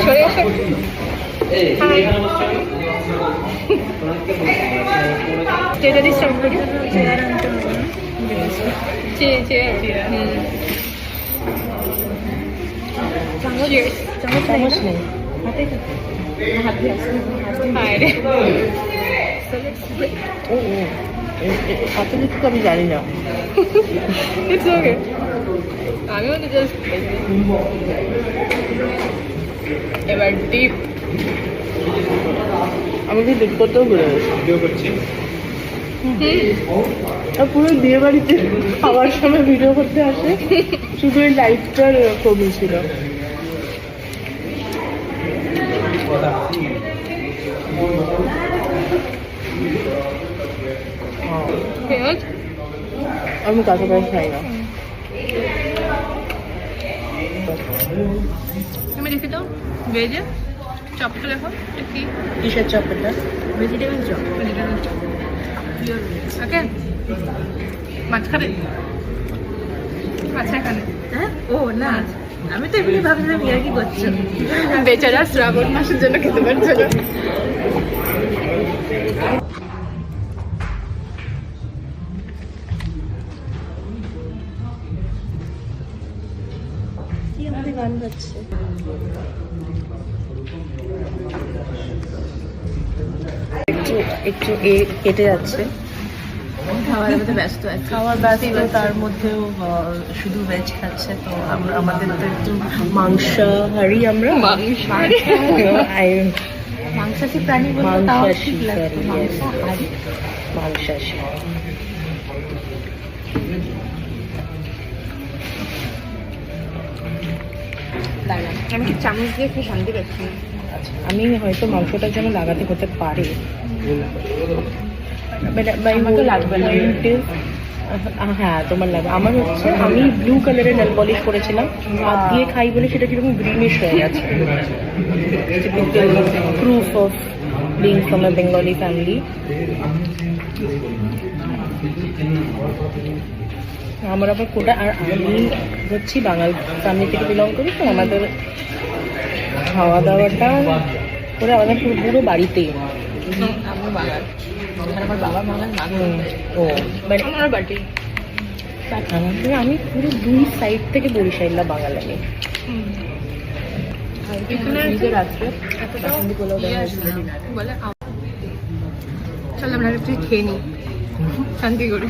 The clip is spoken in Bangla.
সরে এসে চেয়ে দিস চেয়ার আনতে হবে চেয়ে চামচ নেই হাতে দিতে আমি জানি না। আমিও তো জাস্ট এবার ডিপ আমাকে ডিপ করতেও বলে গেছি। পুরো বিয়ে বাড়িতে খাওয়ার সময় ভিডিও করতে আসে, শুধু এই লাইটটার কমই ছিল। আমি কাঁচা পেঁয়াজ খাই না। তুমি দেখি তো ভেজে চপটা দেখো কি কিসের চপ এটা? Vegetable chop. ভেজিটেবল চপ ওকে। মাছ খাবে? মাছ খাবে? হ্যাঁ ও না, আমি তো এমনি ভাবছিলাম ইয়া কি করছো, বেচারা শ্রাবণ মাসের জন্য খেতে পারছে না। গান গাচ্ছে একটু কেটে যাচ্ছে, খাওয়ার মধ্যে ব্যস্ত আছে, খাওয়ার ব্যস্ত, তার মধ্যেও শুধু ভেজ খাচ্ছে। তো আমাদের তো একটু মাংসাহারি, আমরা মাংসাশী প্রাণী, মাংসাশী মাংসাশী। আমি কি চামচ দিয়ে একটু শান্তি পাচ্ছি। আচ্ছা, আমি হয়তো মাংসটার জন্য লাগাতে হতে পারে, হ্যাঁ তোমার লাগবে। আমার হচ্ছে আমি ব্লু কালারের নেল পলিশ করেছিলাম, হাত দিয়ে খাই বলে সেটা কিরকম গ্রিনিশ হয়ে গেছে। Proof of being from a Bengali family. আমার আবার কোটা, আর আমি হচ্ছি বাঙাল ফ্যামিলি থেকে বিলং করি, তো আমাদের খাওয়া দাওয়াটা করে আমাদের পুরো বাড়িতেই। আমি বাঙাল, আমার বাবা বাঙাল, ও মানে আমার বাড়ি আমাদের, আমি পুরো দুই সাইড থেকে বরিশাইল্লা বাঙাল। আমি চল আমরা একটু খেয়ে নিই শান্তি করে।